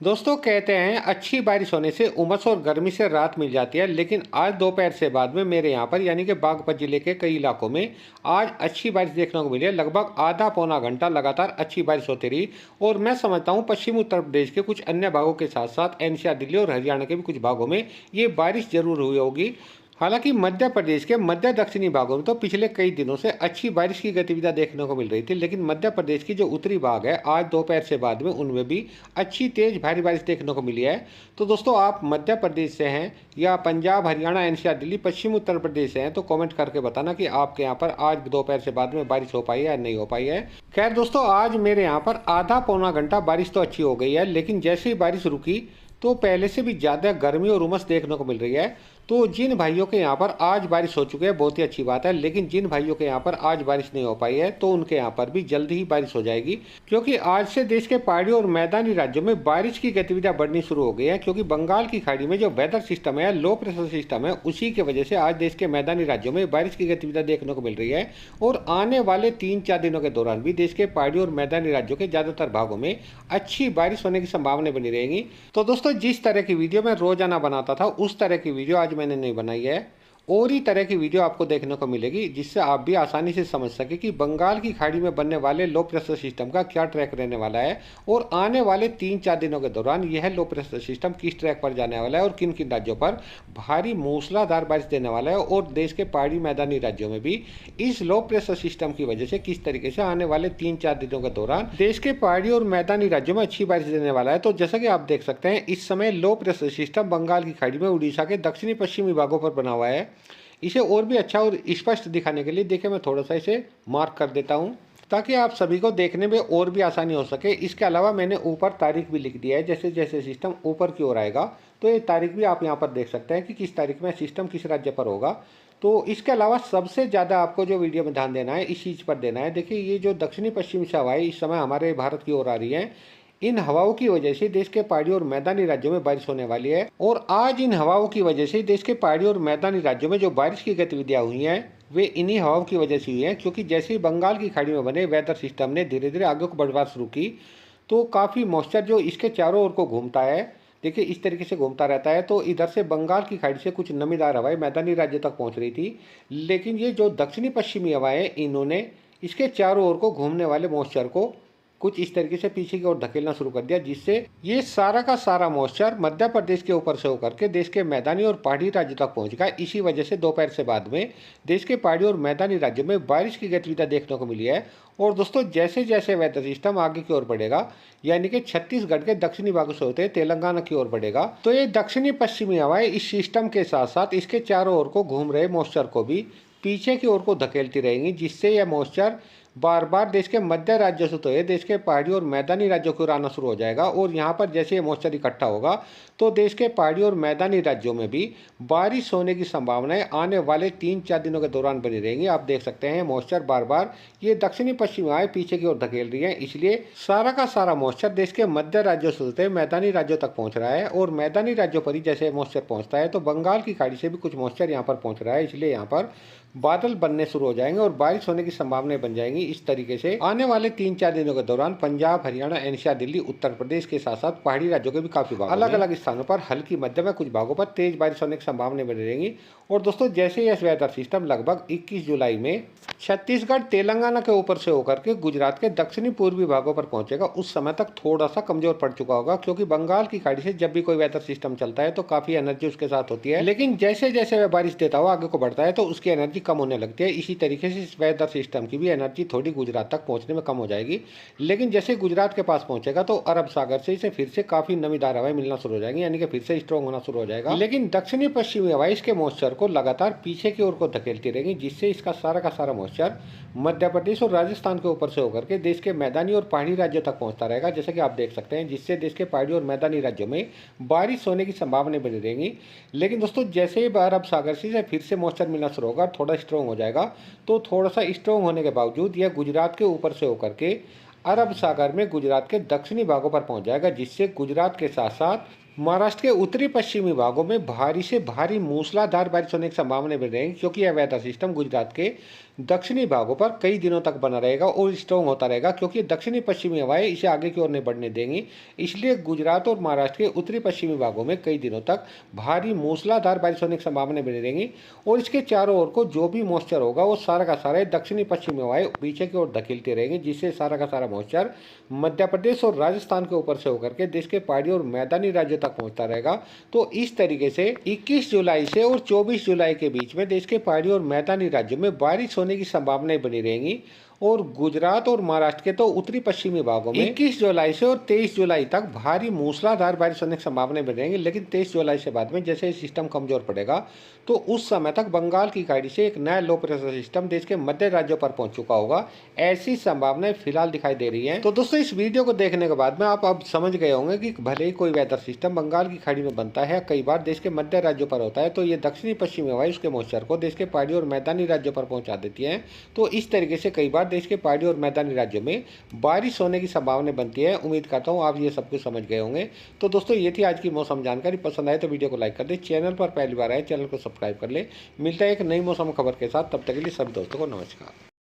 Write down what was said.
दोस्तों कहते हैं अच्छी बारिश होने से उमस और गर्मी से राहत मिल जाती है। लेकिन आज दोपहर से बाद में मेरे यहाँ पर यानी कि बागपत जिले के कई इलाकों में आज अच्छी बारिश देखने को मिली है। लगभग आधा पौना घंटा लगातार अच्छी बारिश होती रही। और मैं समझता हूँ पश्चिमी उत्तर प्रदेश के कुछ अन्य भागों के साथ साथ एनसीआर दिल्ली और हरियाणा के भी कुछ भागों में ये बारिश जरूर हुई होगी। हालांकि मध्य प्रदेश के मध्य दक्षिणी भागों में तो पिछले कई दिनों से अच्छी बारिश की गतिविधियां देखने को मिल रही थी, लेकिन मध्य प्रदेश की जो उत्तरी भाग है आज दोपहर से बाद में उनमें भी अच्छी तेज भारी बारिश देखने को मिली है। तो दोस्तों आप मध्य प्रदेश से हैं या पंजाब हरियाणा एनसीआर दिल्ली पश्चिम उत्तर प्रदेश से हैं तो कमेंट करके बताना कि आपके यहाँ पर आज दोपहर से बाद में बारिश हो पाई है या नहीं हो पाई है। खैर दोस्तों आज मेरे यहाँ पर आधा पौना घंटा बारिश तो अच्छी हो गई है, लेकिन जैसे ही बारिश रुकी तो पहले से भी ज़्यादा गर्मी और उमस देखने को मिल रही है। तो जिन भाइयों के यहाँ पर आज बारिश हो चुकी है बहुत ही अच्छी बात है, लेकिन जिन भाइयों के यहाँ पर आज बारिश नहीं हो पाई है तो उनके यहाँ पर भी जल्दी ही बारिश हो जाएगी, क्योंकि आज से देश के पहाड़ी और मैदानी राज्यों में बारिश की गतिविधियां बढ़नी शुरू हो गई है। क्योंकि बंगाल की खाड़ी में जो वेदर सिस्टम है, लो प्रेशर सिस्टम है, उसी की वजह से आज देश के मैदानी राज्यों में बारिश की गतिविधियां देखने को मिल रही है। और आने वाले 3-4 दिनों के दौरान भी देश के पहाड़ी और मैदानी राज्यों के ज़्यादातर भागों में अच्छी बारिश होने की संभावना बनी रहेगी। तो दोस्तों जिस तरह की वीडियो मैं रोजाना बनाता था उस तरह की वीडियो आज मैंने नहीं बनाई है, और ही तरह की वीडियो आपको देखने को मिलेगी जिससे आप भी आसानी से समझ सके कि बंगाल की खाड़ी में बनने वाले लो प्रेशर सिस्टम का क्या ट्रैक रहने वाला है और आने वाले 3-4 दिनों के दौरान यह लो प्रेशर सिस्टम किस ट्रैक पर जाने वाला है और किन किन राज्यों पर भारी मूसलाधार बारिश देने वाला है। और देश के पहाड़ी मैदानी राज्यों में भी इस लो प्रेशर सिस्टम की वजह से किस तरीके से आने वाले 3-4 दिनों के दौरान देश के पहाड़ी और मैदानी राज्यों में अच्छी बारिश देने वाला है। तो जैसा कि आप देख सकते हैं इस समय लो प्रेशर सिस्टम बंगाल की खाड़ी में उड़ीसा के दक्षिणी पश्चिमी भागों पर बना हुआ है। इसे और भी अच्छा और स्पष्ट दिखाने के लिए देखिए मैं थोड़ा सा इसे मार्क कर देता हूँ ताकि आप सभी को देखने में और भी आसानी हो सके। इसके अलावा मैंने ऊपर तारीख भी लिख दिया है, जैसे जैसे सिस्टम ऊपर की ओर आएगा तो ये तारीख भी आप यहाँ पर देख सकते हैं कि किस तारीख में सिस्टम किस राज्य पर होगा। तो इसके अलावा सबसे ज़्यादा आपको जो वीडियो में ध्यान देना है इस चीज़ पर देना है। देखिए ये जो दक्षिणी पश्चिमी से हवाएं इस समय हमारे भारत की ओर आ रही हैं, इन हवाओं की वजह से देश के पहाड़ी और मैदानी राज्यों में बारिश होने वाली है। और आज इन हवाओं की वजह से देश के पहाड़ी और मैदानी राज्यों में जो बारिश की गतिविधियां हुई हैं वे इन्हीं हवाओं की वजह से हुई हैं, क्योंकि जैसे ही बंगाल की खाड़ी में बने वेदर सिस्टम ने धीरे धीरे आगे को बढ़ना शुरू की तो काफ़ी मॉइस्चर जो इसके चारों ओर को घूमता है, देखिए इस तरीके से घूमता रहता है। तो इधर से बंगाल की खाड़ी से कुछ नमीदार हवाएं मैदानी राज्य तक पहुंच रही थी, लेकिन ये जो दक्षिणी पश्चिमी हवाएं इन्होंने इसके चारों ओर को घूमने वाले मॉइस्चर को कुछ इस तरीके से पीछे की ओर धकेलना शुरू कर दिया, जिससे ये सारा का सारा मॉइस्चर मध्य प्रदेश के ऊपर से होकर के देश के मैदानी और पहाड़ी राज्यों तक पहुंच गया। इसी वजह से दोपहर से बाद में देश के पहाड़ी और मैदानी राज्यों में बारिश की गतिविधियां देखने को मिली है। और दोस्तों जैसे जैसे वेदर सिस्टम आगे की ओर बढ़ेगा, यानी कि छत्तीसगढ़ के दक्षिणी भागों से होते तेलंगाना की ओर बढ़ेगा, तो ये दक्षिणी पश्चिमी हवाएं इस सिस्टम के साथ साथ इसके चारों ओर को घूम रहे मॉइस्चर को भी पीछे की ओर को धकेलती रहेंगी, जिससे यह मॉइस्चर बार बार देश के मध्य राज्यों से तो है देश के पहाड़ी और मैदानी राज्यों की ओर आना शुरू हो जाएगा। और यहाँ पर जैसे ये मॉइस्चर इकट्ठा होगा तो देश के पहाड़ी और मैदानी राज्यों में भी बारिश होने की संभावनाएं आने वाले 3-4 दिनों के दौरान बनी रहेंगी। आप देख सकते हैं मॉइस्चर बार बार ये दक्षिणी पश्चिम हवाएं पीछे की ओर धकेल रही है, इसलिए सारा का सारा मॉइस्चर देश के मध्य राज्यों से होते मैदानी राज्यों तक पहुंच रहा है। और मैदानी राज्यों पर ही जैसे मॉइस्चर पहुंचता है तो बंगाल की खाड़ी से भी कुछ मॉइस्चर यहाँ पर पहुंच रहा है, इसलिए यहाँ पर बादल बनने शुरू हो जाएंगे और बारिश होने की संभावनाएं बन जाएंगी। इस तरीके से आने वाले 3-4 दिनों के दौरान पंजाब हरियाणा एनसीआर दिल्ली उत्तर प्रदेश के साथ साथ पहाड़ी राज्यों के भी काफी भागों अलग अलग स्थानों पर हल्की मध्यम कुछ भागों पर तेज बारिश होने की संभावनाएं बनी रहेंगी। और दोस्तों जैसे यह वेदर सिस्टम लगभग 21 जुलाई में छत्तीसगढ़ तेलंगाना के ऊपर से होकर के गुजरात के दक्षिणी पूर्वी भागों पर पहुंचेगा, उस समय तक थोड़ा सा कमजोर पड़ चुका होगा, क्योंकि बंगाल की खाड़ी से जब भी कोई वेदर सिस्टम चलता है तो काफी एनर्जी उसके साथ होती है, लेकिन जैसे जैसे वह बारिश देता हुआ आगे को बढ़ता है तो उसकी एनर्जी कम होने लगती है। इसी तरीके से इस वेदर सिस्टम की भी एनर्जी थोड़ी गुजरात तक पहुंचने में कम हो जाएगी, लेकिन जैसे गुजरात के पास पहुंचेगा तो अरब सागर से इसे फिर से काफी नमीदार हवाएं मिलना शुरू हो जाएंगी, यानी कि फिर से स्ट्रॉन्ग होना शुरू हो जाएगा। लेकिन दक्षिणी पश्चिमी हवाएं इसके मॉइस्चर को लगातार पीछे की ओर को धकेलती रहेंगी, जिससे इसका सारा मॉइस्चर मध्य प्रदेश और राजस्थान के ऊपर से होकर के देश के मैदानी और पहाड़ी राज्यों तक पहुंचता रहेगा, जैसे कि आप देख सकते हैं, जिससे देश के पहाड़ी और मैदानी राज्यों में बारिश होने की संभावनाएं बनी रहेंगी। लेकिन दोस्तों जैसे ही अरब सागर से फिर से मॉइस्चर मिलना शुरू होगा, थोड़ा स्ट्रॉन्ग हो जाएगा, तो थोड़ा सा स्ट्रॉन्ग होने के बावजूद यह गुजरात के ऊपर से होकर के अरब सागर में गुजरात के दक्षिणी भागों पर पहुंच जाएगा, जिससे गुजरात के साथ साथ महाराष्ट्र के उत्तरी पश्चिमी भागों में भारी से भारी मूसलाधार बारिश होने की संभावना बनी रहेगी, क्योंकि यह वेदर सिस्टम गुजरात के दक्षिणी भागों पर कई दिनों तक बना रहेगा और स्ट्रॉन्ग होता रहेगा, क्योंकि दक्षिणी पश्चिमी हवाएं इसे आगे की ओर नहीं बढ़ने देंगी। इसलिए गुजरात और महाराष्ट्र के उत्तरी पश्चिमी भागों में कई दिनों तक भारी मूसलाधार बारिश होने की संभावना बनी रहेगी और इसके चारों ओर को जो भी मॉइस्चर होगा वो सारा का सारा दक्षिणी पश्चिमी हवाएं पीछे की ओर धकेलती रहेंगी, जिससे सारा का सारा मॉइस्चर मध्य प्रदेश और राजस्थान के ऊपर से होकर के देश के पहाड़ी और मैदानी राज्यों तक पहुंचता रहेगा। तो इस तरीके से 21 जुलाई से और 24 जुलाई के बीच में देश के पहाड़ी और मैदानी राज्यों में बारिश होने की संभावनाएं बनी रहेंगी और गुजरात और महाराष्ट्र के तो उत्तरी पश्चिमी भागों में 21 जुलाई से और 23 जुलाई तक भारी मूसलाधार बारिश होने की संभावनाएं बनी रहेंगी। लेकिन 23 जुलाई से बाद में जैसे सिस्टम कमजोर पड़ेगा तो उस समय तक बंगाल की खाड़ी से एक नया लो प्रेशर सिस्टम देश के मध्य राज्यों पर पहुंच चुका होगा। ऐसी संभावनाएं फिलहाल दिखाई दे रही हैं। तो दोस्तों, इस वीडियो को देखने के बाद में आप अब समझ गए होंगे कि भले ही कोई वेदर सिस्टम बंगाल की खाड़ी में बनता है, कई बार देश के मध्य राज्यों पर होता है, तो ये दक्षिणी पश्चिमी हवाएं उसके मॉइस्चर को देश के पहाड़ी और मैदानी राज्यों पर पहुंचा देती हैं। तो इस तरीके से कई बार देश के पहाड़ी और मैदानी राज्यों में बारिश होने की संभावना बनती है। उम्मीद करता हूँ आप ये सब कुछ समझ गए होंगे। तो दोस्तों, ये थी आज की मौसम जानकारी। पसंद आए तो वीडियो को लाइक कर दे, चैनल पर पहली बार आए चैनल को सब्सक्राइब कर ले। मिलता है एक नई मौसम खबर के साथ, तब तक के लिए सभी दोस्तों को नमस्कार।